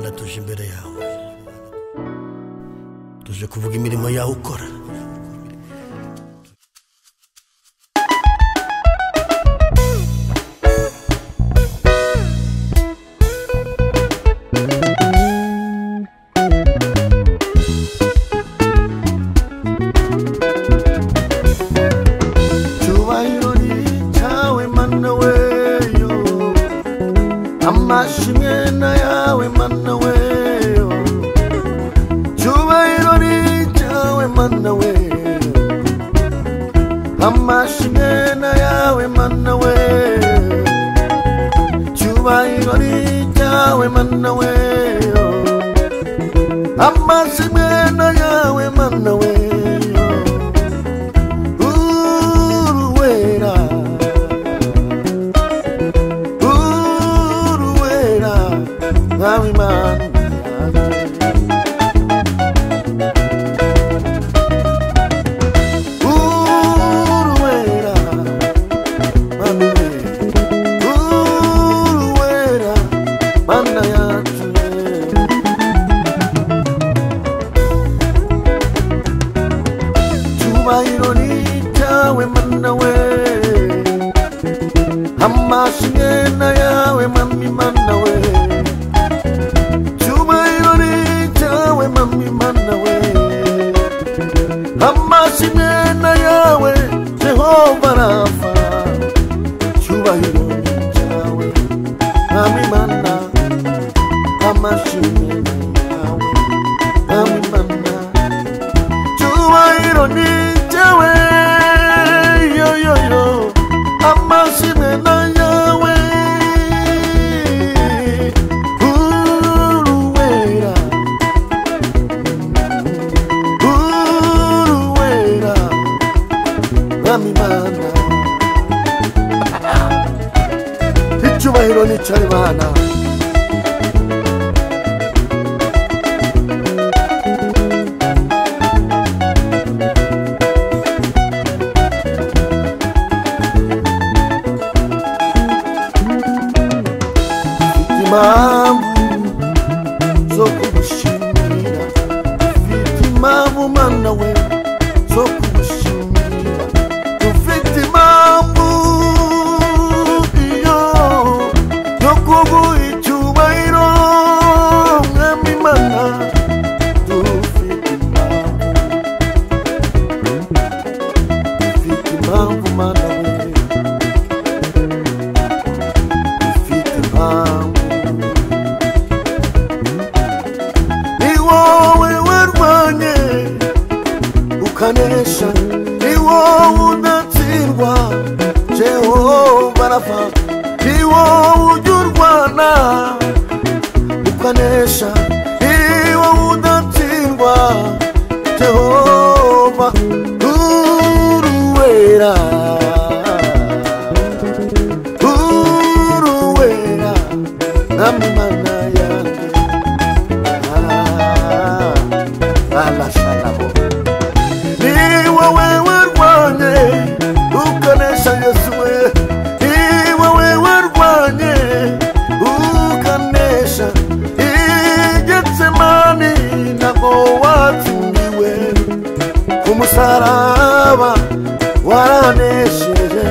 Mana tuje imbere yawe, tuje kuvuga imirimo yawe ukora. Amashimwe yawe mana weyo, cyubahiro ni cyawe mana weyo. Amashimwe yawe mana weyo, cyubahiro ni cyawe mana weyo. Amashimwe yawe mana weyo, uruwera Mwami Mana uruwera Mana yacu. Cyubahiro ni cyawe mana we, amashimwe yawe Mwami Mana we. Amashimwe yawe Jehova Rafa, cyubahiro ni cyawe Mwami Mana. Amashimwe yawe Mwami Mana, cyubahiro ni cyawe yo yo yo. Amashimwe yawe Mwami Mana, icyubahiro ni cyawe Mana. Mfite impamvu zo kugushimira, mfite impamvu Mana we zo kugushimira. Ufite impamvu iyo yo kuguha icyubahiro Mwami Mana. Dufite impamvu Mana we, dufite impamvu. Ni wowe warwanye ukanesha, ni wowe udatsindwa Jehova Rafa. Ni wowe ujya urwana ukanesha, ni wowe udatsindwa Jehova. Uruwera Mwami Mana yanjye. Alashalabo, ni wowe warwanye ukanesha Yesu we. Ni wowe warwanye ukanesha i Getsemani, ntabwo watsindiwe ku musaraba waranesheje.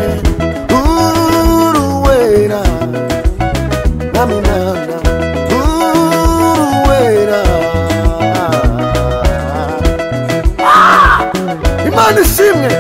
Uruwera Mwami Mana, uruwera. Imana ishimwe.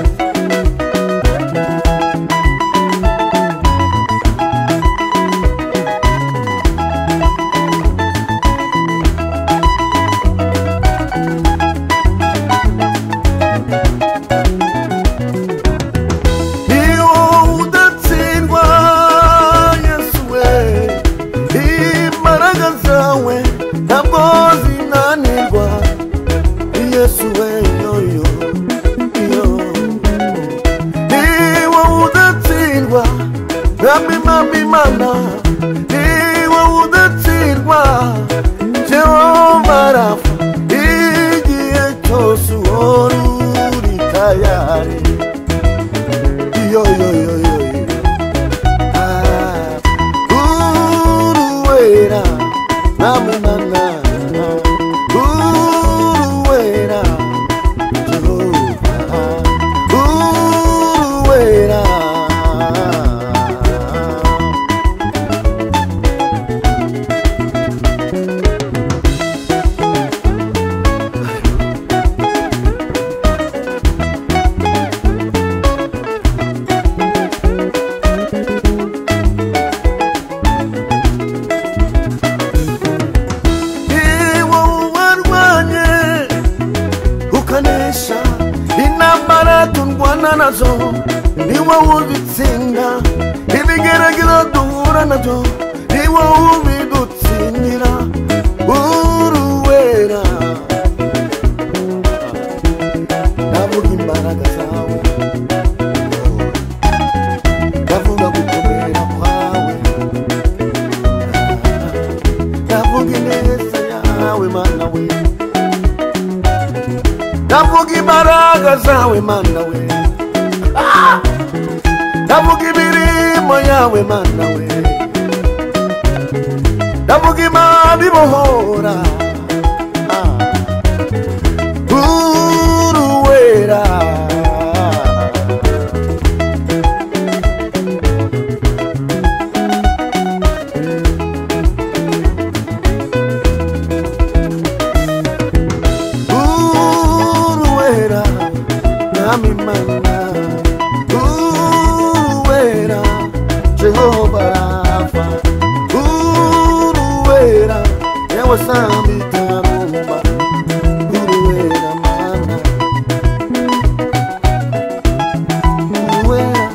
Yesu we yo yo yo, ni wowe udatsindwa Mwami Mana. Ni wowe udatsindwa Jehova Rafa. Igihe cyose uhora uri tayari yo yo yo yo. Uruwera Mwami Mana. ni wowe ubitsinda, ibigeragezo duhura nabyo ni wowe ubidutsindira. Uruwera, ndavuga imbaraga zawe, ndavuga gukomera kwawe, ndavuga ineza yawe Mana we, ndavuga imbaraga zawe Mana we, ndavuga imirimo yawe Mana we, ndavuga imana ibohora. Uruwera, uruwera Mwami Mana, uruwera Jehova Rafa, uruwera yewe Sambitarumba, uruwera Mana, uruwera.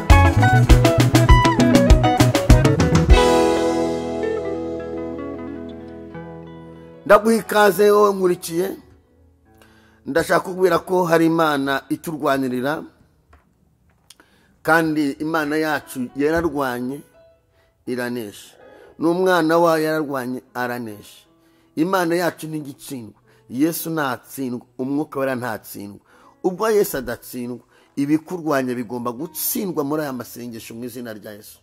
Ndaguha ikaze wowe nkurikiye, ndashaka kubwira ko hari Imana iturwanirira, kandi Imana yacu yararwanye iranesha, n'umwana wayo yararwanye aranesha. Imana yacu ntigitsindwa, Yesu ntatsindwa, umwuka wera ntatsindwa. Ubwo Yesu adatsindwa, ibikurwanya bigomba gutsindwa muri aya masengesho mu izina rya Yesu.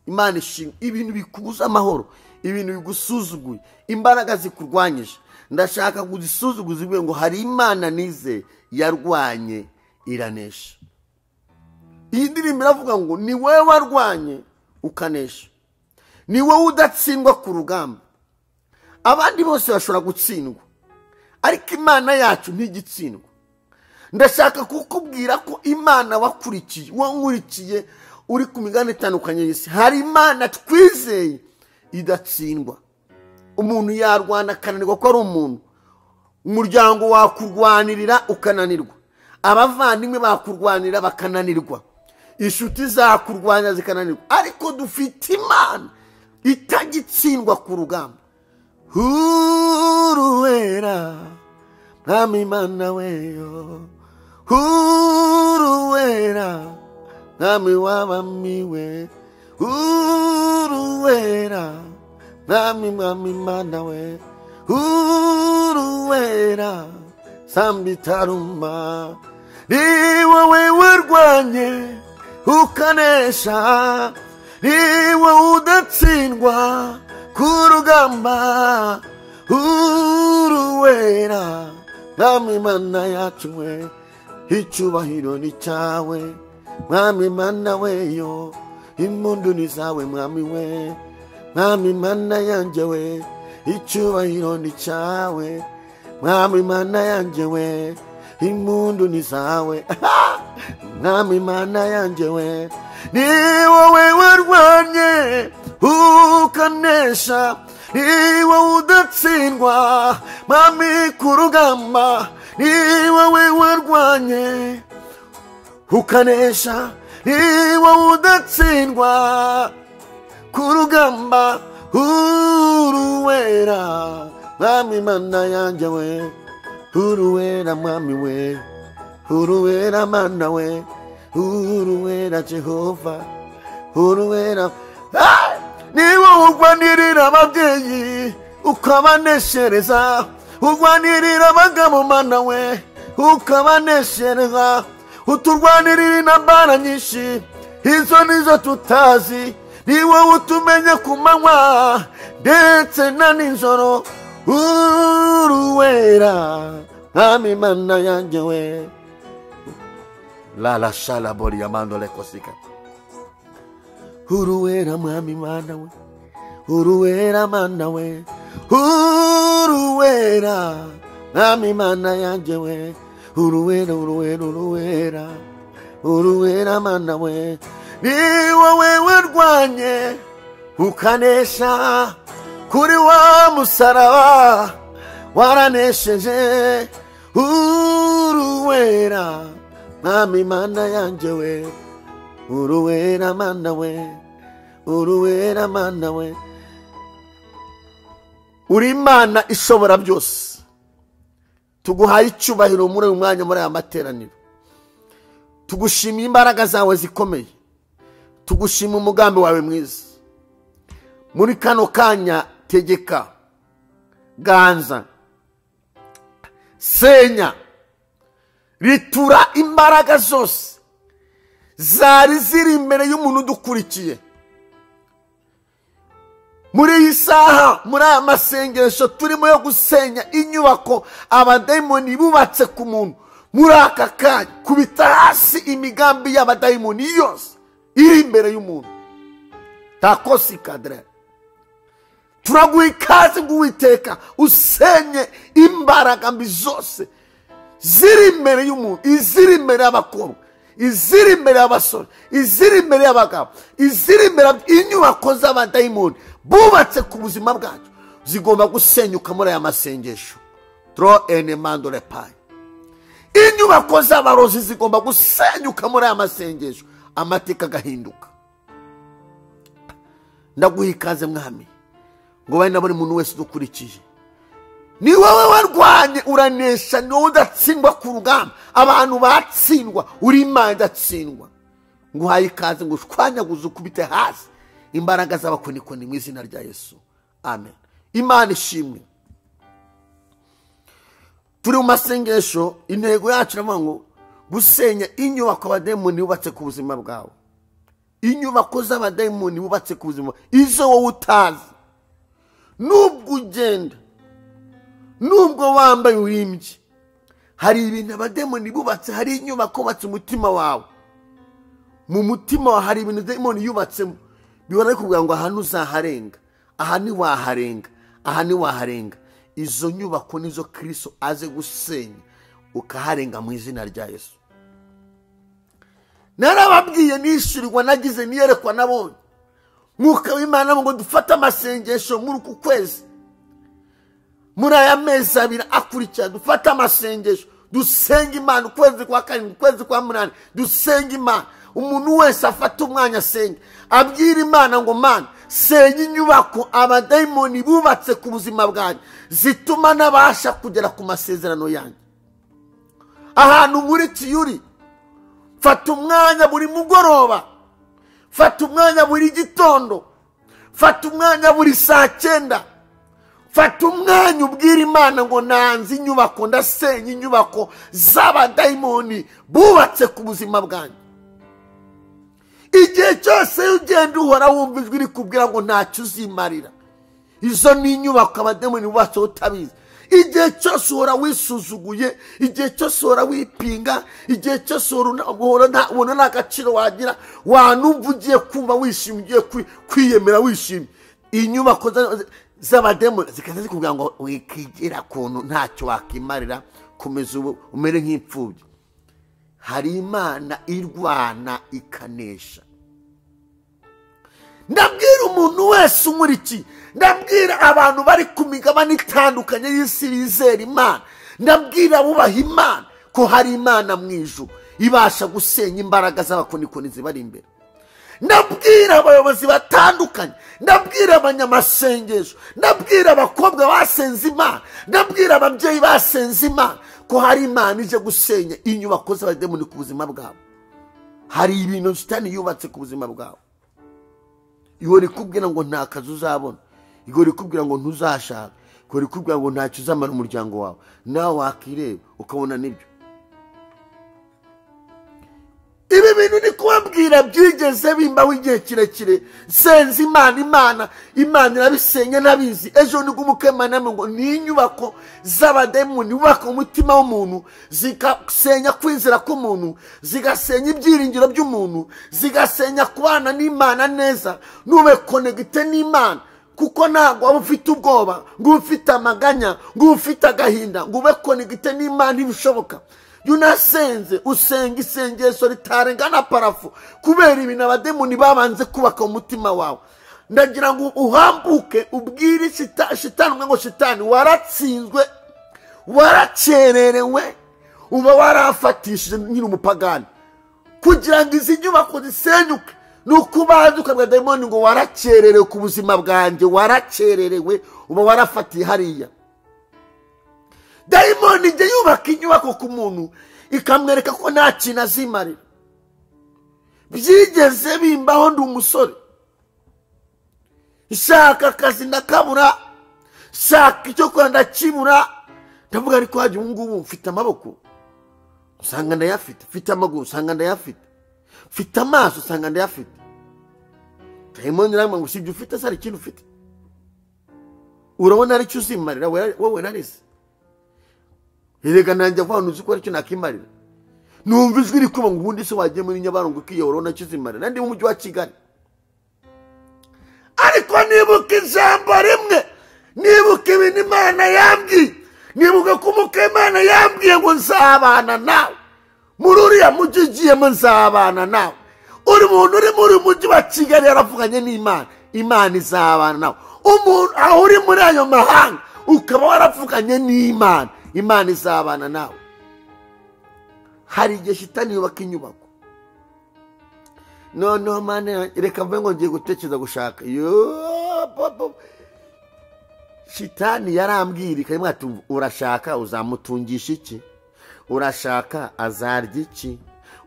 Imana ishimwe ibintu bikubuza amahoro, ibintu bigusuzuguye, imbaraga zikurwanyije, ndashaka kuzisuzuguza ibwe ngo hari Imana nize yarwanye iranesha. Iyi ndirimbo iravuga ngo ni wowe warwanye ukanesha, ni wowe udatsindwa ku rugamba. Abandi bose bashobora gutsindwa, ariko Imana yacu ntigitsindwa. Ndashaka kukubwira ko Imana wakurikiye, wankurikiye uri ku migani itandukanye y'isi, hari Imana twizeye idatsindwa. Umuntu yarwana akananirwa ko ari umuntu, umuryango wakurwanirira ukananirwa, abavandimwe bakurwanira bakananirwa, inshuti zakurwanya zikananirwa, ariko dufite Imana itagitsindwa ku rugamba. Uruwera Mwami Mana weyo, uruwera Mwami w'abami we, uruwera Mwami Mana we, uruwera Sambitarumba. Ni wowe warwanye ukanesha, ni wowe udatsindwa ku rugamba. Uruwera Mwami Mana yacu we, icyubahiro ni cyawe Mwami Mana weyo, impundu ni zawe Mwami we, Mwami Mana yanjye we, icyubahiro ni cyawe Mwami Mana yanjye we, impundu ni zawe. Mwami Mana yanjye we, ni wowe warwanye ukanesha, ni wowe udatsindwa Mwami ku rugamba. Ni wowe warwanye ukanesha, ni wowe udatsindwa ku rugamba. Uruwera Mwami Mana yanjye we, uruwera Mwami we, uruwera Mana we, uruwera Jehova, uruwera. Ni wowe urwanirira ababyeyi ukabaneshereza, urwanirira abagabo Mana we ukabaneshereza, uturwanirira intambara nyinshi izo nizo tutazi. Ni wowe utumenya ku manywa ndetse na nijoro. Uruwera Mwami Mana yanjye we, la shala bori yamando lekosika. Uruwera Mwami Mana we, uruwera Mana we, uruwera Mwami Mana yanjye we, uruwera uruwera uruwera uruwera Mana we. Ni wowe warwanye ukanesha, kuri wa musaraba waranesheje. Uruwera mwami mana yanjye we, uruwera mana we, uruwera mana we. Uri Imana ishobora byose. Tuguhaye icyubahiro muri uyu mwanya, muri aya materaniro. Tugushimiye imbaraga zawe zikomeye, tugushima umugambi wawe mwiza. Muri kano kanya tegeka, ganza, senya, ritura imbaraga zose zari ziri imbere y'umuntu udukurikiye. Muri iyi saha, muri aya masengesho turimo yo gusenya inyubako abadayimoni bubatse ku muntu, muri aka kanya kubita hasi imigambi y'abadayimoni yose iri imbere y'umuntu. Takosi kadre, turaguha ikaze ngo Uwiteka usenye imbaraga mbi zose ziri imbere y'umuntu, iziri imbere y'abakobwa, iziri imbere y'abasore, iziri imbere y'abagabo, iziri imbere inyubako z'abadayimoni bubatse ku buzima bwacu, zigomba gusenyuka muri aya masengesho. Tro ene mandole pai, inyubako z'abarozi zigomba gusenyuka muri aya masengesho, amateka agahinduka. Ndaguha ikaze mwami, ngo bari na buri muntu wese udukurikiye. Ni wowe warwanye uranesha, ni wowe udatsindwa ku rugamba. Abantu batsindwa, uri Imana idatsindwa. Nguhaye ikaze ngo ushwanyaguze ukubite hasi imbaraga z'abakonikoni mu izina rya Yesu, amen. Imana ishimwe. Turi mu masengesho, intego yacu iravuga ngo gusenya inyubako abadayimoni bubatse ku buzima bwawe. Inyubako z'abadayimoni bubatse ku buzima, izo wowe utazi. Nubwo ugenda, nubwo wambaye urimbye, hari ibintu abadayimoni bubatse, hari inyubako bubatse umutima wawe. Mu mutima wawe hari ibintu abadayimoni yubatsemo, bibona kuvuga ngo ahantu uzaharenga, aha ntiwaharenga, aha ntiwaharenga. Izo nyubako nizo Kristo aze gusenya, ukaharenga mu izina rya Yesu. Narababwiye nishyurirwa, nagize niyerekwa, nabonye Mwuka w'Imana ngo dufate amasengesho muri uku kwezi, muri aya mezi abiri akurikira. Dufate amasengesho, dusenga Imana. Ukwezi kwa karindwi, ukwezi kwa munani, dusenga Imana. Umuntu wese afata umwanya asenga, abwira Imana ngo Mana, senya inyubako abadayimoni bubatse ku buzima bwanjye, zituma nabasha kugera ku masezerano yanjye. Ahantu muri kiyuri, fata umwanya buri mugoroba, fata umwanya buri gitondo, fata umwanya buri saa 9, fata umwanya ubwira Imana ngo nanze inyubako, ndasenya inyubako z'abadayimoni bubatse ku buzima bwanjye. Igihe cyose ugenda uhora wumva ijwi rikubwira ngo ntacyo uzimarira, izo ni inyubako abadayimoni bubatse utabizi. Igihe cyose uhora wisuzuguye, igihe cyose uhora wipinga, igihe cyose uhora ntabona n'agaciro wagira, wanumva ugiye kumva wishimye, ugiye kwiyemera wishimye, inyubako z'abadayimoni zikaza zikubwira ngo wikigira kuntu ntacyo wakimarira, komeza umere nk'imfubyi. Hari Imana irwana ikanesha. Ndabwira umuntu wese umurikiye, ndabwira abantu bari ku migabane itandukanye y'isi bizera Imana, ndabwira abubaha Imana ko hari Imana mu ijuru ibasha gusenya imbaraga z'abakonikoni zibari imbere. Ndabwira abayobozi batandukanye, ndabwira abanyamasengesho, ndabwira abakobwa basenze Imana, ndabwira ababyeyi basenze Imana ko hari Imana ije gusenya inyubako z'abadayimoni ku buzima bwabo. Hari ibintu Satani yubatse ku buzima bwabo. Iyo rikubwira ngo nta kazi uzabona, iyo rikubwira ngo ntuzashaka, iyo rikubwira ngo ntacyo uzamara umuryango wawe, nawe wakireba ukabona nibyo. Ibi bintu ni kubabwira byigeze bimbaho igihe kirekire. Senze Imana irabisenya nabizi. Ejo nibwo Umukemana ngo ni inyubako z'abadayimoni bubaka umutima w'umuntu, zigasenya kwizera k'umuntu, zigasenya ibyiringiro by'umuntu, zigasenya kubana n'Imana neza, nube connecte n'Imana. Kuko ntabwo waba ufite ubwoba, ngo ufite amaganya, ngo ufite agahinda, ngo ube connecte n'Imana ntibishoboka. Yunasenze usenga isengesho ritarengana parafu, kubera ibintu abadayimoni babanze kubaka umutima wawe. Ndagira ngo uhambuke ubwire Shitani ngo Shitani waratsinzwe, waracererewe, uba warafatishije nyine umupagani kugira ngo izi nyubako zisenyuke. ni ukubanza ukabwira dayimoni ngo warakererewe ku buzima bwanjye, warakererewe, uba warafatiye hariya. dayimoni ijya yubaka inyubako ku muntu ikamwereka ko nta kintu azimarira. byigeze bimbaho ndi umusore, shaka akazi ndakabura, shaka icyo gukora ndakibura, ndavuga ariko hajya ubu ngubu mfite amaboko usanga ndayafite, mfite amaguru usanga ndayafite, mfite amaso usanga ndayafite. dayimoni iramubwira ngo usibye ufite se hari ikintu ufite? urabona ari cyo uzimarira wowe narize? erega nanjye avuga uzi ko ari cyo nakimarira. numva ijwi rikuba ngo ubundi se wagiye muri Nyabarongo ukiyobora urabona cyo uzimarira, nandi mu mujyi wa Kigali. ariko nibuka ijambo rimwe, nibuka ibintu Imana yambwiye, nibuka ko umuka Imana yambwiye ngo nzabana nawe muri uriya mujyi ugiyemo, nzabana nawe. uri muntu uri muri mujyi wa Kigali yaravuganye n'Imana, Imana izabana nawe. umuntu aho uri muri ayo mahanga ukaba waravuganye n'Imana, Imana izabana nawe. hari igihe shitani yubaka inyubako, noneho Mana reka mve ngo ngiye gutekereza gushaka. shitani yarambwira ikayimwe ati urashaka uzamutungisha iki? urashaka azarya iki?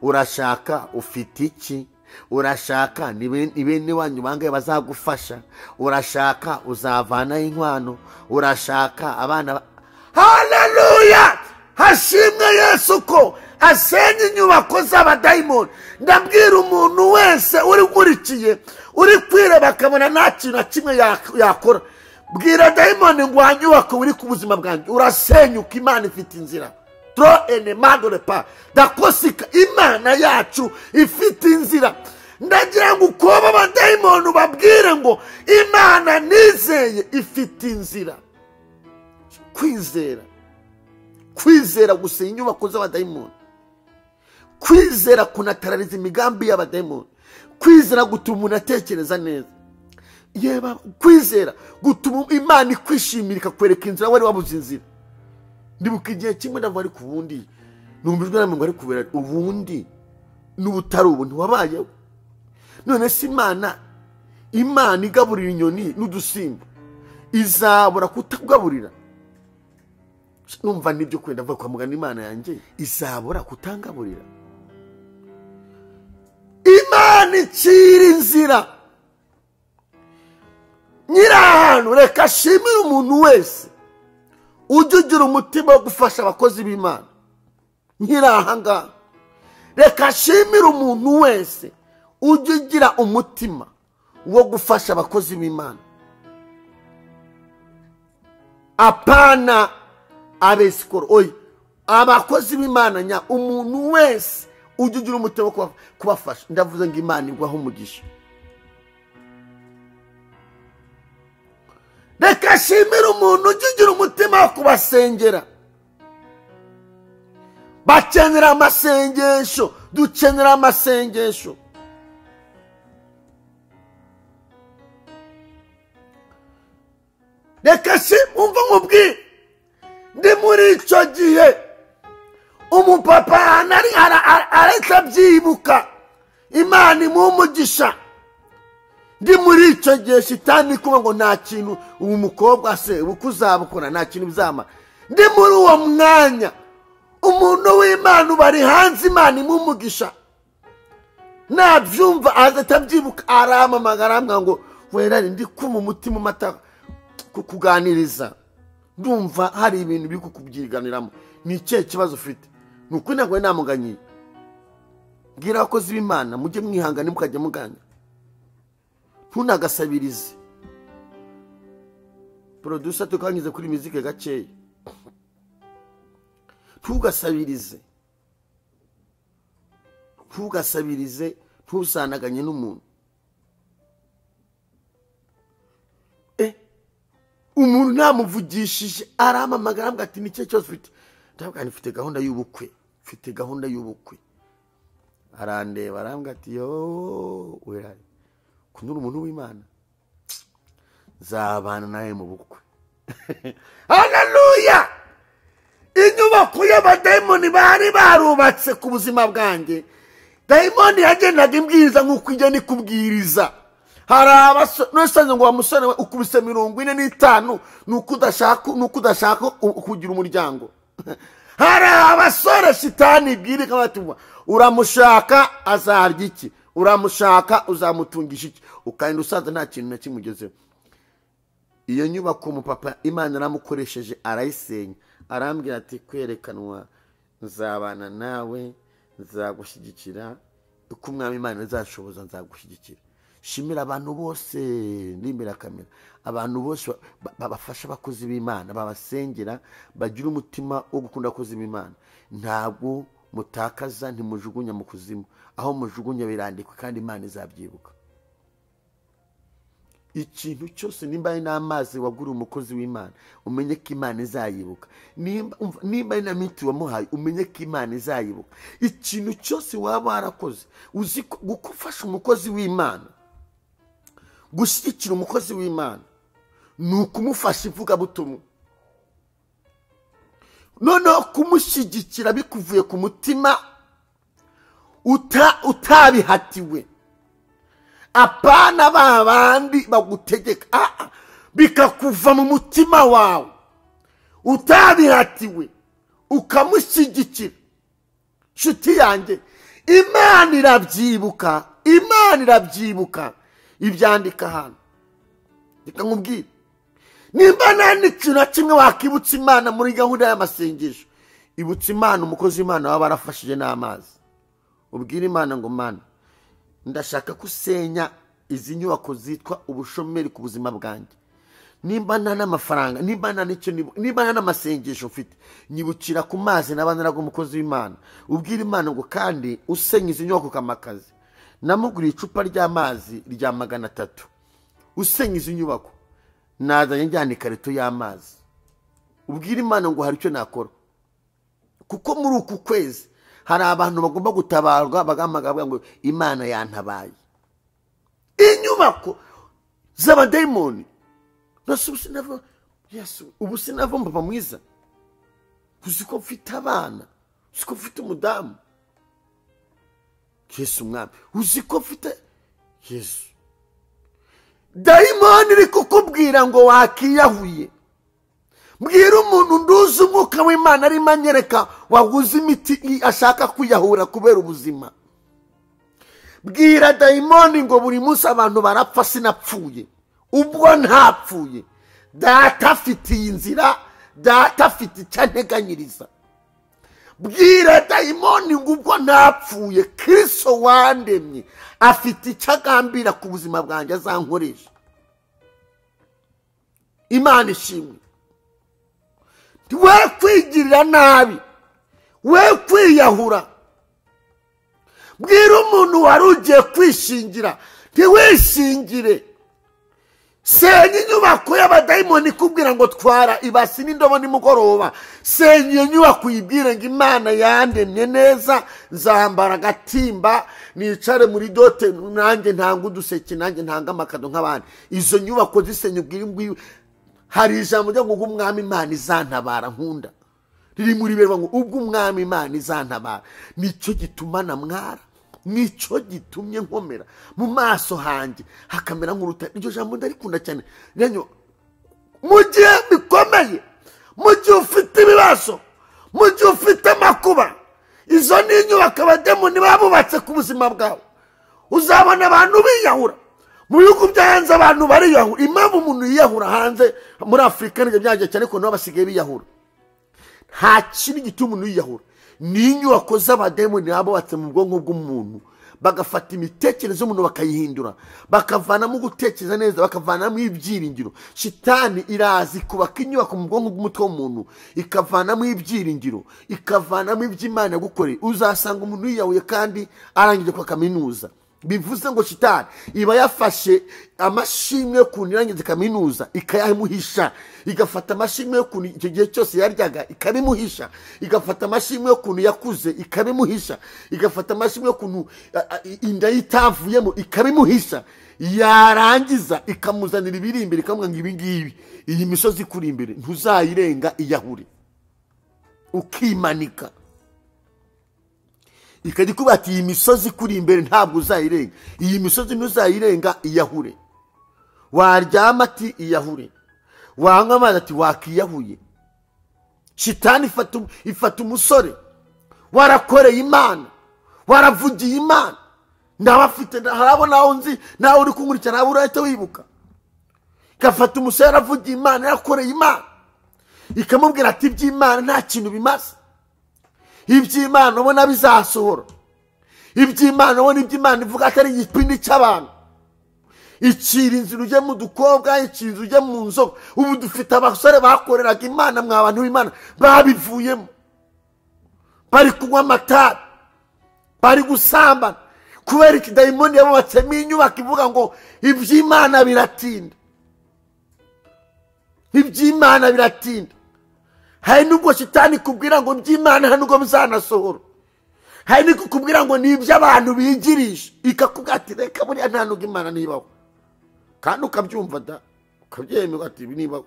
urashaka ufite iki? urashaka ni bene wanyu bangaye bazagufasha? urashaka uzavanaho inkwano? urashaka abana haleluya! hashimwe Yesu ko asenya inyubako z'abadayimoni. ndabwira umuntu wese uri nkurikiye, uri kwireba akabona nta kintu na kimwe yakora, bwira dayimoni ngo wanyubako uri ku buzima bwanjye urasenyuka. Imana ifite inzira. tro ene madore pa dakosika. Imana yacu ifite inzira. ndagira ngo ukoba abadayimoni babwire ngo Imana nizeye ifite inzira. kwizera gusenya inyubako z'abadayimoni, kwizera kunatarariza imigambi y'abadayimoni, kwizera gutuma umuntu atekereza neza, yeba kwizera gutuma Imana ikwishimira ikakwereka inzira wari wabuze inzira. ndibuka igihe kimwe ndavuga ariko ubundi numvijwe namwe ngo ari kubera ubundi n'ubutari ubu ntiwabayeho. none se Imana igaburira inyoni n'udusimba izabura kutagaburira? numva nibyo kwenda mvuga kwa muganga Imana yanjye izabura kutangaburira? Imana icira inzira. nyiri ahantu reka ashimire umuntu wese ujya ugira umutima wo gufasha abakozi b'Imana. nyiri ahangaha reka ashimire umuntu wese ujya ugira umutima wo gufasha abakozi b'Imana. apana abesikoro oyi, abakozi b'Imana umuntu wese ujya ugira umutima wo kubafasha. ndavuze ngo Imana igwaho umugisha. reka ashimire umuntu ujya ugira umutima wo kubasengera. bakenera amasengesho, dukenera amasengesho. reka umva nkubwire, ndi muri icyo gihe umupapa arahita abyibuka, Imana imuha umugisha. ndi muri icyo gihe shitani kuba ngo nta kintu ubu mukobwa se uko uzabukora nta kintu bizamara. ndi muri uwo mwanya umuntu w'Imana ubari hanze Imana imuha umugisha nabyumva azahita abyibuka, aramamagara amwira ngo werari ndi kuma umutima umata kukuganiriza, ndumva hari ibintu biri kukubyiganiramo. ni ikihe kibazo ufite? ni uko ntabwo namuganyiye. bwira abakozi b'Imana mujye mwihangana mukajya muganya, ntunagasabirize. producer tukanyuze kuri muzike gakeya, ntugasabirize, ntusanaganye n'umuntu. umuntu namuvugishije aramamagara ambwira ati ni cyo cyose ufite? ndavuga mfite gahunda y'ubukwe. arandeba arambwira ati yo werari kunura umuntu w'Imana zabana nawe mu bukwe. haleluya! inyubako y'abadayimoni bari barubatse ku buzima bwanjye. Dayimoni yagendaga imbwiriza nk'uko igenda ikubwiriza. Hari abasore ngo wa musore ukubise 45 nuko udashaka kugira umuryango. Hari abasore shitani ibwira kabatuma uramushaka azarya iki, uramushaka uzamutungisha iki, ukagenda usanze nta kintu na kimugezeho. Iyo nyubako umupapa Imana aramukoresheje arayisenya, arambwira ati kwerekanwa nzabana nawe, nzagushyigikira uko umwami Imana azashoboza, nzagushyigikira. Shimira abantu bose n'imbere kamera, abantu bose babafasha abakozi b'Imana, babasengera, bagira umutima wo gukunda abakozi b'Imana. Ntabwo mutakaza, ntimujugunya mu kuzimu, aho mujugunya birandikwa kandi Imana izabyibuka. Ikintu cyose nimba ari n'amazi waguriye umukozi w'Imana, umenye ko Imana izayibuka. Nimba ari na miti wamuhaye, umenye ko Imana izayibuka. Ikintu cyose waba warakoze, uzi gufasha umukozi w'Imana, gushyigikira umukozi w'Imana, ni ukumufasha ivugabutumwa. Noneho kumushyigikira bikuvuye ku mutima, utabihatiwe. Apana babandi bagutegeka, bikakuva mu mutima wawe, utabihatiwe, ukamushyigikira. Nshuti yanjye, Imana irabyibuka, Imana irabyibuka. Ibyandika hano reka nkubwire, nimba nta n'ikintu na kimwe wakibutsa Imana muri gahunda y'amasengesho, ibutsa Imana umukozi w'Imana waba warafashije n'amazi. Ubwire Imana ngo Mana, ndashaka kusenya izi nyubako zitwa ubushomeri ku buzima bwanjye. Nimba nta n'amafaranga, nimba nta n'icyo, nimba nta n'amasengesho mfite, nyibukira ku mazi n'abandaraga umukozi w'Imana. Ubwire Imana ngo kandi usenya izi nyubako kamakazi. Namuguriye icupa ry'amazi rya 300, usenya izi nyubako, nazanye njyana ikarito y'amazi. Ubwire Imana ngo hari icyo nakora, kuko muri uku kwezi hari abantu bagomba gutabarwa, bagamagaga ngo Imana yantabaye. Inyubako z'abadayimoni. Nasubusinavo Yesu, ubusinavo mpapa mwiza. Uziko mfite abana, uziko mfite umudamu. Yesu mwami, uziko mfite Yesu. Dayimoni iri kukubwira ngo wakiyahuye. Mbwira umuntu nduzi umwuka w'Imana ari manyereka waguze imiti ashaka kwiyahura kubera ubuzima. Bwira dayimoni ngo buri munsi abantu barapfa, sinapfuye. Ubwo ntapfuye, data afite inzira, data afite icyanteganyiriza. Bwira dayimoni ngo ubwo ntapfuye, Kristo wandemye afite icyagambira ku buzima bwanjye azankoresha. Imana ishimwe. We kwigirira nabi, we kwiyahura. Bwira umuntu wari ugiye kwishingira, ntiwishingire. Senya inyubako y'abadayimoni kubwira ngo twara ibasi n'indobo nimugoroba. Senya iyo nyubako uyibwire ngo Imana yandemye neza, nzambara agatimba, nicare muri dote, nanjye ntanga uduseke, nanjye ntanga amakado nk'abandi. Izo nyubako zisenya, ubwire ngo hari ijambo ryo ngo umwami Imana izantabara nkunda. Riri muri berwa ngo ubwo umwami Imana izantabara. Nicyo gituma namwara, nicyo gitumye nkomera mu maso hanjye hakamera nk'urutare. Iryo jambo ndarikunda cyane. Nanyo mu gihe bikomeye, mu gihe ufite ibibazo, mu gihe ufite amakuba, izo ni inyubako abadayimoni babubatse ku buzima bwawe. Uzabona abantu biyahura mu bihugu byo hanze, abantu bariyahura. Impamvu umuntu yiyahura hanze muri Afurika n'ibyo byagiye cyane ko nabo basigaye biyahura. Nta kintu gituma umuntu yiyahura, ni inyubako z'abadayimoni babubatse mu bwonko bw'umuntu, bagafata imitekerereze y'umuntu bakayihindura, bakavanamo gutekereza neza, bakavanamo ibyiringiro. Shitani irazi kubaka inyubako mu bwonko bw'umutwe w'umuntu, ikavanamo ibyiringiro, ikavanamo iby'Imana yagukoreye. Uzasanga umuntu yiyahuye kandi arangije kwa kaminuza. Bivuze ngo shitani iba yafashe amashimwe yo kunirangiza kaminuza ikayamuhisha, igafata amashimwe yo kuni icyo gihe cyose yaryaga ikabimuhisha, igafata amashimwe yo kuni yakuze ikabimuhisha, igafata amashimwe yo kunu inda yitavuyemo ikabimuhisha. Yarangiza ikamuzanira ibiri imbere, ikamubwira ngo ibi ngibi, iyi misozi kuri imbere ntuzayirenga, iyahure. ukimanika, ikajya ikuba ati iyi misozi kuri imbere ntabwo uzayirenga, iyi misozi ntuzayirenga iyahure. Waryama ati iyahure, wanywa amazi ati wakiyahuye. Shitani ifata umusore warakoreye Imana, waravugiye Imana, ndabafite harabona aho nzi nawe uri kunkurikira nawe urahita wibuka. Ikafata umusore waravugiye Imana, yarakoreye Imana, ikamubwira ati iby'Imana nta kintu bimaze, iby'Imana ubona bizasohora, iby'Imana ubona iby'Imana ivuga atari igipindi cy'abantu. Icira inzira ujye mu dukobwa, icira inzira ujye mu nzoga. Ubu dufite abasore bakoreraga Imana, mwa bantu b'Imana babivuyemo, bari kunywa amatabi, bari gusambana, kubera ikidayimoni yabubatsemo inyubako ivuga ngo iby'Imana biratinda, iby'Imana biratinda. Hari nubwo Shitani kubwira ngo iby'Imana nta nubwo bizanasohora, hari niko kubwira ngo ni iby'abantu bigirisha, ikakubwira ati reka buriya nta nubwo Imana nibaho, kandi ukabyumva da, ukabyemera ati ibi nibaho.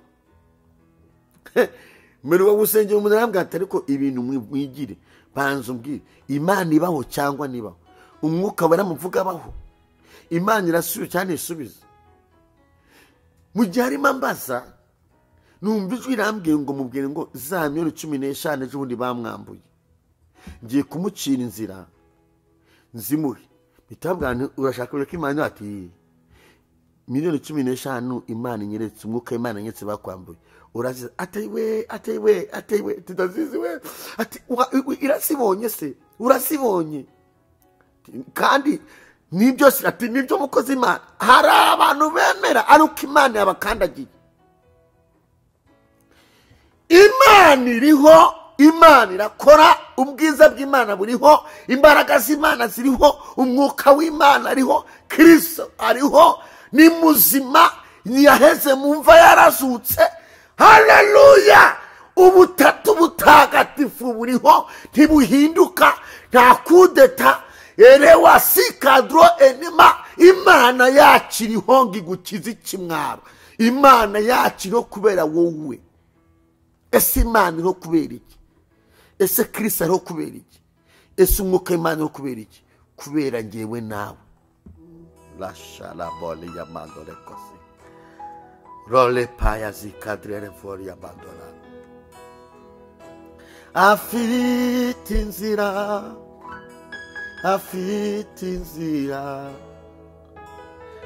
Mbere wo gusengera umuntu arambwira ati ariko ibintu mwigire, banza umbwire Imana ibaho cyangwa nibaho. Umwuka wera muvuga abaho, Imana irasubiza cyane isubiza. Mu gihe arimo ambaza, numva ijwi irambwiye ngo mubwire ngo za miliyoni 15 ejobundi bamwambuye, ngiye kumucira inzira nzimuhe. Bitabwana urashaka ko Imana ati miliyoni 15 Imana inyeretse, umwuka Imana inyeretse bakwambuye. Uraziza atiwe tudazizi we, ati irasibonye se, urasibonye kandi nibyo ati nibyo mukozi Imana. Hari abantu bemera ari uko Imana yabakandagiye. Imana iriho, Imana irakora, ubwiza bw'Imana buriho, imbaraga z'Imana ziriho, umwuka w'Imana ariho, Kristo ariho, ni muzima, yaheze mu mva yarazutse. Haleluya! Ubutatu butagatifu buriho, ntibuhinduka, nta kudeta. Erewa sikadro enema. Imana yacu iriho ngo igukize ikimwaro, Imana yacu iriho kubera wowe. Ese Imana iriho kubera iki? Ese Kristo iriho kubera iki? Ese umwuka Imana iriho kubera iki? Kubera ngewe nawe. Lasha la boli ya mandole kosi, role paya zikadrere for ya bandola. Afite inzira, afite inzira,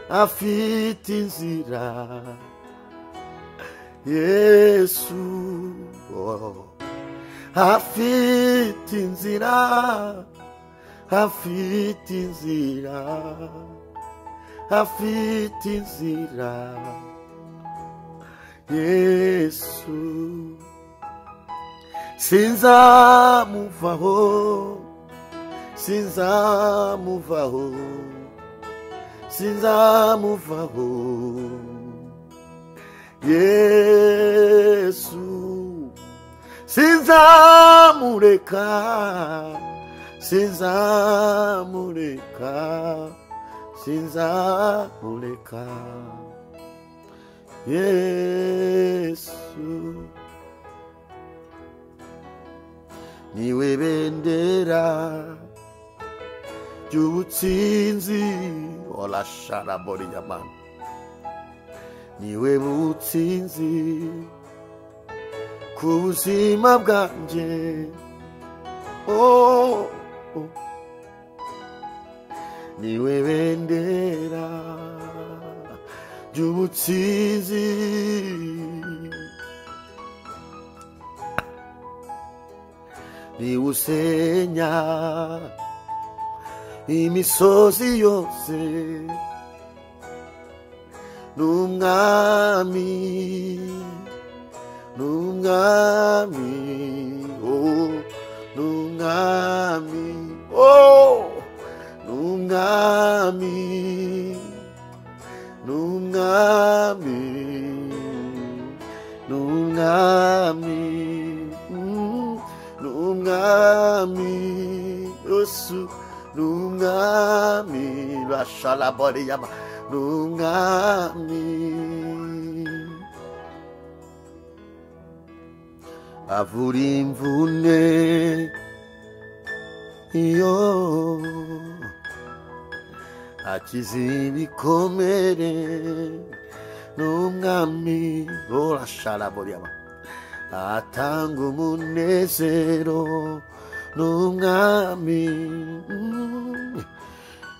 afite inzira, Yesu, oh. Afite inzira, afite inzira, afite inzira, Yesu. Sinzamuvaho, sinzamuvaho, sinzamuvaho, Yesu. Sinzamureka, sinzamureka, sinzamureka, Yesu. Niwe bendera ry'ubutsinzi, ola sharabori yamana. Niwe butsinzi ku buzima bwanjye, oh, oh. Niwe bendera ry'ubutsinzi, niwe usenya imisozi yose, n'umwami, n'umwami, oh, n'umwami, oh, n'umwami, n'umwami, n'umwami, n'umwami, Yesu, n'umwami, bashalabori yama, n'umwami. avura imvune iyo akiza ibikomere n'umwami urasharaboriyama atanga umunezero n'umwami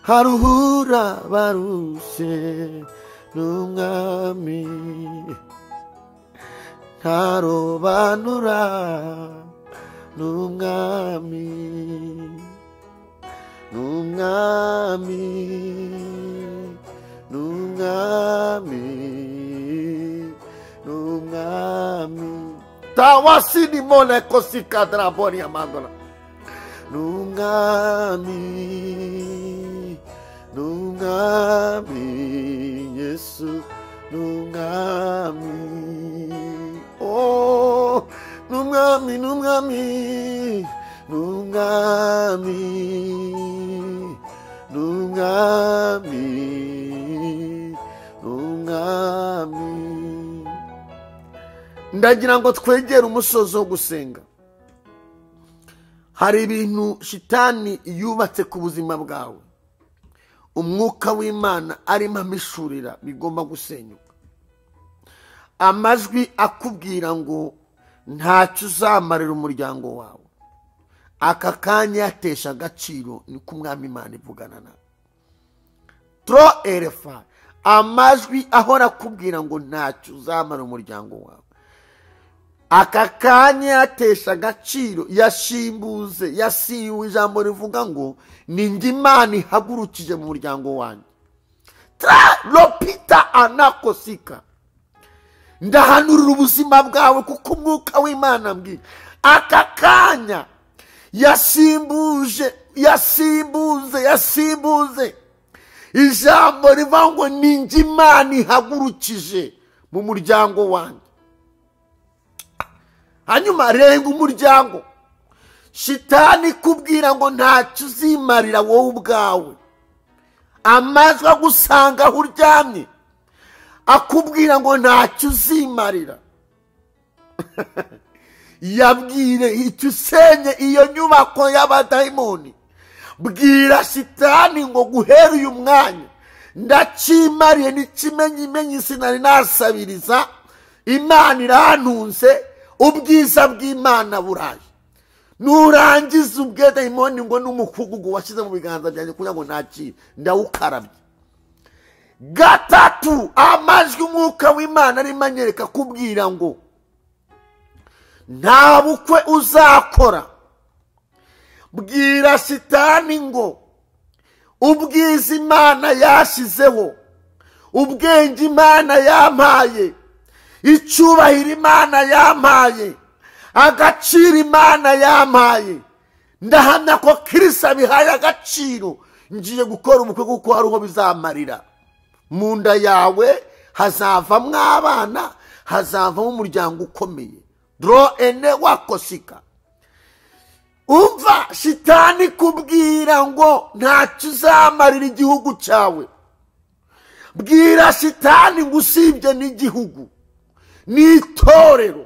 haruhura barushe n'umwami ntarobanura n'umwami n'umwami n'umwami n'umwami tawasini mone kosikadra boni amandona n'umwami n'umwami Yesu n'umwami oh n'umwami n'umwami n'umwami n'umwami n'umwami. Ndagira ngo twegere umusozo wo gusenga. Hari ibintu shitani yubatse ku buzima bwawe, umwuka w'Imana arimo amishurira bigomba gusenyuka. Amajwi akubwira ngo ntacyo uzamarira umuryango wawe, aka kanya yatesha agaciro, ni ko umwami Imana ivugana nawe. Tro erefa, amajwi ahora akubwira ngo ntacyo uzamarira umuryango wawe, aka kanya yatesha agaciro, yashimbuze, yasiwe ijambo rivuga ngo ni njye Imana ihagurukije mu muryango wanjye. Tra lopita anakosika, ndahanurira ubuzima bwawe kuko umwuka w'Imana ambwira aka kanya yasimbuje ijambo rivuga ngo ni njye Imana ihagurukije mu muryango wanjye. Hanyuma renga umuryango, shitani kubwira ngo ntacyo uzimarira wowe ubwawe, amajwi agusanga aho uryamye akubwira ngo ntacyo uzimarira. Yabwire icyo usenye iyo nyubako y'abadayimoni, bwira shitani ngo guhera uyu mwanya ndacimariye n'ikimenyimenyi sinari nasabiriza, Imana irantunze, ubwiza bw'Imana buraje. Nurangiza ubwedayimoni ngo n'umukugugu washyize mu biganza byanjye kugira ngo ntakire, ndawukarabye. Gatatu, amajwi umwuka w'Imana arimo anyereka kubwira ngo nta bukwe uzakora. Bwira shitani ngo ubwiza Imana yashyizeho, ubwenge Imana yampaye, icyubahiro Imana yampaye, agaciro Imana yampaye, ndahamya ko Kristo abihaye agaciro, ngiye gukora ubukwe kuko hari uwo bizamarira. Mu nda yawe hazavamo abana, hazavamo umuryango ukomeye. Dro ene wakosika. Umva shitani kubwira ngo ntacyo uzamarira igihugu cyawe. Bwira shitani ngo usibye n'igihugu, n'itorero,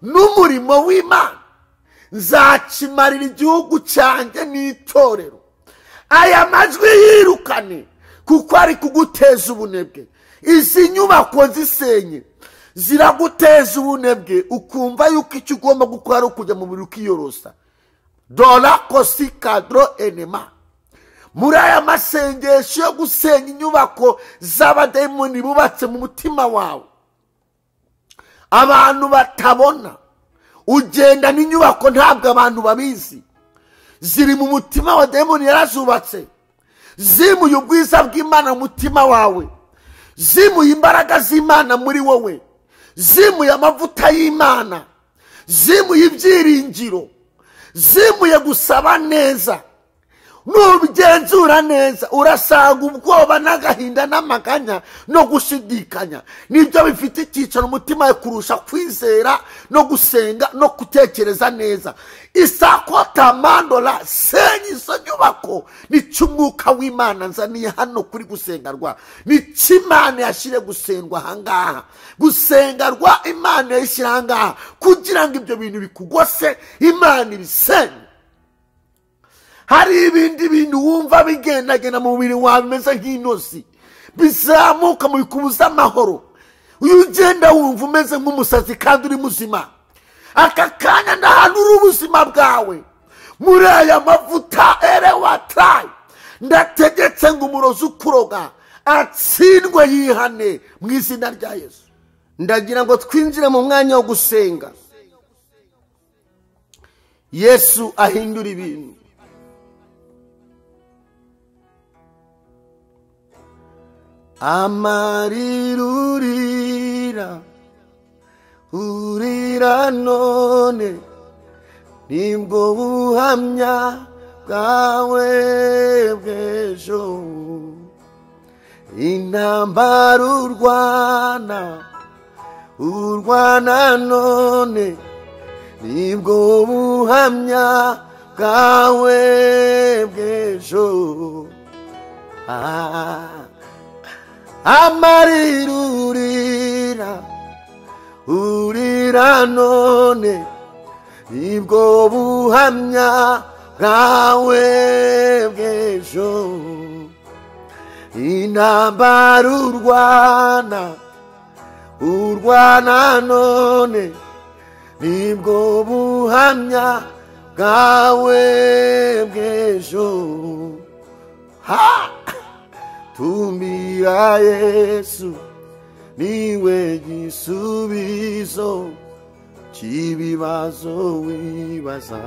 n'umurimo w'Imana, nzakimarira igihugu cyanjye n'itorero. Aya majwi yirukane kuko ari kuguteza ubunebwe. Izi nyubako zisenye ziraguteza ubunebwe, ukumva yuko icyo ugomba gukora ari ukujya mu biro ukiyorosa. Dola kosika dro enema. Muri aya masengesho yo gusenya inyubako z'abadayimoni bubatse mu mutima wawe, abantu batabona, ugenda n'inyubako ntabwo abantu babizi, ziri mu mutima wa dayimoni yarazubatse, zimuye ubwiza bw'Imana mu mutima wawe, zimuye imbaraga z'Imana muri wowe, zimuye amavuta y'Imana, zimuye ibyiringiro, zimuye gusaba neza. nubigenzura neza urasanga ubwoba n'agahinda n'amaganya no gushidikanya nibyo bifite icyicaro umutima we kurusha kwizera no gusenga no gutekereza neza. Isakota mandola senya izo nyubako nicyo umwuka w'Imana nzaniye hano kuri gusengarwa, nicyo Imana yashyire gusengwa ahangaha, gusengarwa Imana yashyira ahangaha kugira ngo ibyo bintu bikugose Imana ibisenye. Hari ibindi bintu wumva bigendagenda mu mubiri wawe bimeze nk'inosi bizamuka mu bikubuza amahoro, uyu ugenda wumva umeze nk'umusazi kandi uri muzima. Aka kanya ndahanura ubuzima bwawe muri aya mavuta erewatayi, ndategetse ngo umurozi ukuroga atsindwe yihane mu izina rya Yesu. Ndagira ngo twinjire mu mwanya wo gusenga, Yesu ahindura ibintu. Amarirurira urira none nibwo buhamya bwawe bw'ejo, intambara urwana none nibwo buhamya bwawe bw'ejo. Amarirurira urira none nibwo buhamya bwawe bw'ejo, intambara urwana none nibwo buhamya bwawe bw'ejo. Tumbira Yesu niwe gisubizo cy'ibibazo wibaza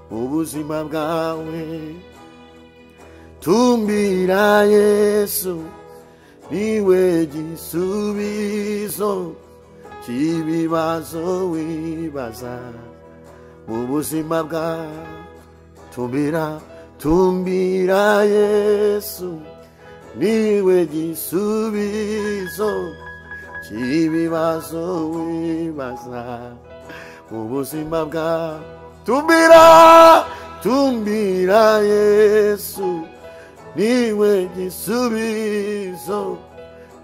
ubuzima bwawe. Tumbira Yesu niwe gisubizo cy'ibibazo wibaza ubuzima bwawe. Tumbira Yesu niwe gisubizo cy'ibibazo wibaza ubuzima bwawe. Tumbira Yesu niwe gisubizo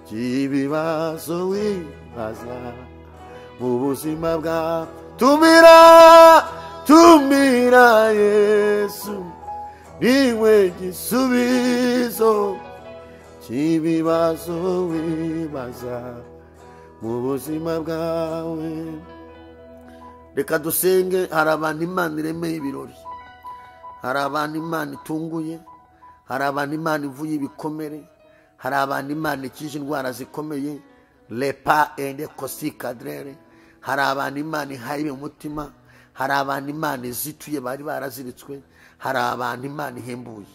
cy'ibibazo wibaza ubuzima bwawe. Tumbira Yesu niwe gisubizo cy'ibibazo wibaza mu buzima bwawe. Reka dusenge. Hari abantu Imana iremeye ibirori, hari abantu Imana itunguye, hari abantu Imana ivuye ibikomere, hari abantu Imana ikije indwara zikomeye, lepa ende kosi kadrere, hari abantu Imana ihaye umutima, hari abantu Imana izituye bari baraziritswe, hari abantu Imana ihembuye.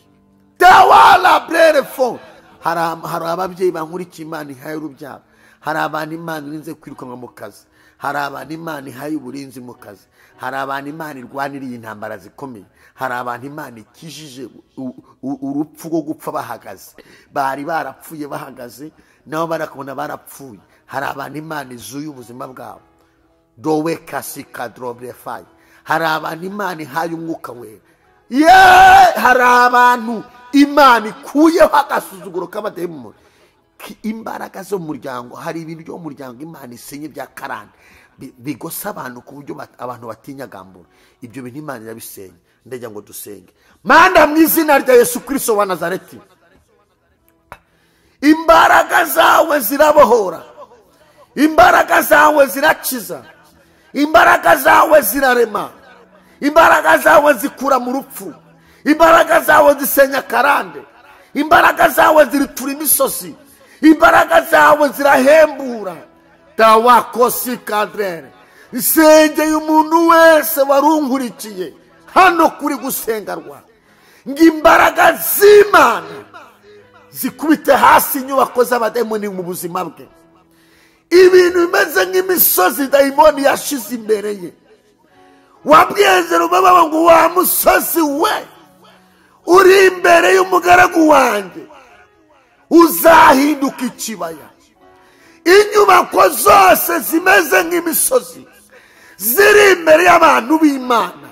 Tawala brerefo, hari ababyeyi bankurikiye Imana ihaye urubyaro, hari abantu Imana irinze kwirukanwa mu kazi, hari abantu Imana ihaye uburinzi mu kazi, hari abantu Imana irwaniriye intambara zikomeye, hari abantu Imana ikijije urupfu rwo gupfa bahagaze, bari barapfuye bahagaze nabo barakubona barapfuye. Hari abantu Imana izuye ubuzima bwabo, dowe kasika drobrefai. Hari abantu Imana ihaye umwuka wera, hari abantu Imana ikuyeho agasuzuguro k'abadayimoni. Imbaraga zo mu muryango, hari ibintu byo mu muryango Imana isenye bya karande bigosa abantu ku buryo abantu batinyagambura. Ibyo bintu Imana irabisenya. Ndagira ngo dusenge. Mana mu izina rya Yesu Kristo wa Nazareti, imbaraga zawe zirabohora, imbaraga zawe zirakiza, imbaraga zawe zirarema, imbaraga zawe zikura mu rupfu, imbaraga zawe zisenya karande, imbaraga zawe ziritura imisozi, imbaraga zawe zirahembura. Tawakosi kadrere, isengeye umuntu wese warunkurikiye hano kuri gusengarwa, ngo imbaraga z'Imana zikubite hasi inyubako z'abadayimoni mu buzima bwe. Ibintu bimeze nk'imisozi dayimoni yashize imbere ye, wabwiye Zerubabeli ngo wa musozi we uri imbere y'umugaragu wanjye uzahinduka ikibaya. Inyubako zose zimeze nk'imisozi ziri imbere y'abantu b'Imana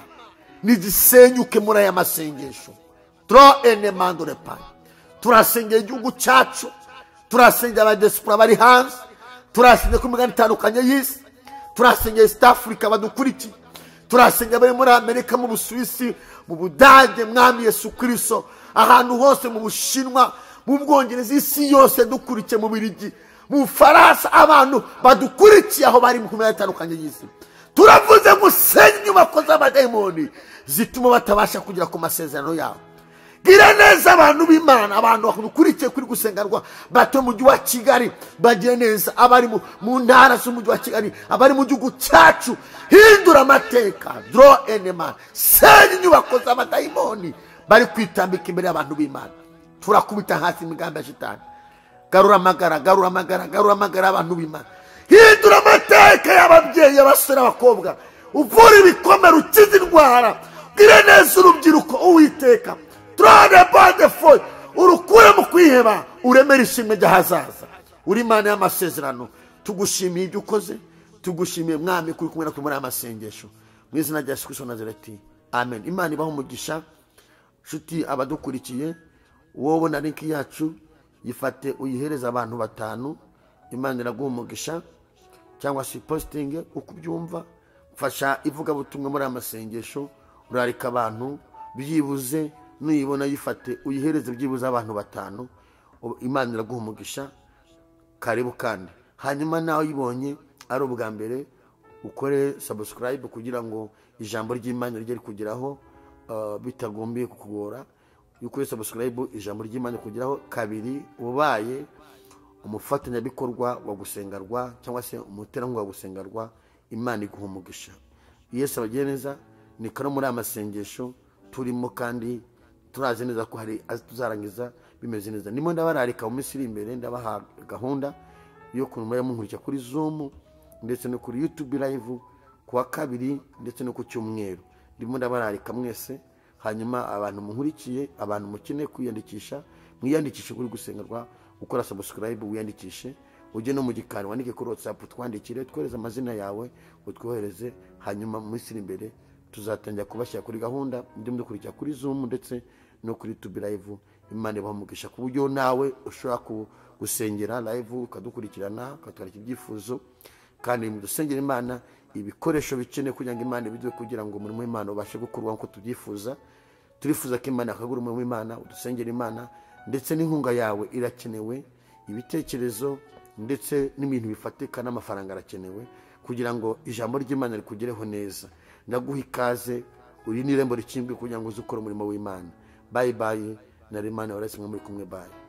nizisenyuke muri aya masengesho. Tro enemandore pani. Turasengera igihugu cyacu, turasengera abadesipora bari hanze, turasengera ku migabane itandukanye y'isi, turasengera East Africa badukurikiye, turasengera abari muri Amerika, mu Busuwisi, mu Budage, mwami Yesu Kristo, ahantu hose, mu Bushinwa, mu Bwongereza, isi yose dukurikiye, mu Birigi, mu Faransa, abantu badukurikiye aho bari mu migabane itandukanye y'isi. Turavuze ngo senye inyubako z'abadayimoni zituma batabasha kugera ku masezerano yabo. Gira neza abantu b'Imana, abantu bakurikiye kuri gusengerwa bato mu mujyi wa Kigali, bagiye neza abari mu ntara z'umujyi wa Kigali, abari mu gihugu cyacu. Hindura amateka. Draw enema. Senya inyubako z'abadayimoni bari kwitambika imbere y'abantu b'Imana. Turakubita hasi imigambi ya shitani. Garura amagara, garura amagara, garura amagara abantu b'Imana. Hindura amateka y'ababyeyi, abasore, abakobwa. Uvura ibikomere, ukiza indwara. Gira neza urubyiruko, Uwiteka. Urukure mu kwiheba, uremera ishimwe ry'ahazaza. Uri Imana y'amasezerano. Tugushimiye ibyo ukoze, tugushimiye mwami kuri kumwe natwe muri aya masengesho. Mu izina rya Yesu Kristo wa Nazareti. Amen. Imana ibaho umugisha. Nshuti abadukurikiye, wowe na link yacu yifate uyihereza abantu 5. Imana iraguha umugisha, cyangwa se posting uko ubyumva. Fasha ivuga butumwa muri aya masengesho, urarika abantu byibuze. Nuyibona yifate uyihereze byibuze abantu 5. Imana iraguha umugisha. Karibu kandi hanyuma nawe yibonye ari ubwa mbere ukore subscribe kugira ngo ijambo ry'Imana rijye kugeraho bitagombiye kukugora. Yuko subscribe ijambo ry'Imana kugeraho. Kabiri, ubaye umufatanyabikorwa wa gusengerwa cyangwa se umuterankunga wa gusengerwa, Imana iguha umugisha. Yesu abagiye neza. Ni karo muri amasengesho turimo kandi turazi neza ko hari tuzarangiza bimeze neza. Nimo ndabararika mu minsi iri imbere, ndabaha gahunda yo kunumira munkurikira kuri Zoom ndetse no kuri YouTube live kuwa kabiri ndetse no ku cyumweru. Ndimo ndabararika mwese. Hanyuma abantu munkurikiye, abantu mukine kwiyandikisha, mwiyandikishe kuri gusengerwa, ukora subscribe, wiyandikishe, uje no mu gikari wandike kuri WhatsApp, twandikire, twohereze amazina yawe, utwohereze. Hanyuma mu minsi iri imbere tuzatangira kubashyira kuri gahunda, ndimo dukurikira kuri Zoom ndetse no kuri YouTube live. Imana ibamugisha ku buryo nawe ushobora gusengera live ukadukurikirana, ukatwara ibyifuzo, kandi dusengera Imana ibikoresho bikene kugira ngo Imana ibidwe kugira ngo umurimo w'Imana ubashe gukorwa nko tubyifuza. Turifuza ko Imana akagura umurimo w'Imana, udusengera Imana, ndetse n'inkunga yawe irakenewe, ibitekerezo ndetse n'ibintu bifatika n'amafaranga arakenewe kugira ngo ijambo ry'Imana rikugereho neza. Ndaguha ikaze, uri n'irembo rikinzwe kugira ngo uze ukora umurimo w'Imana. Bye bye. Na Imana warese muri kumwe. Bye.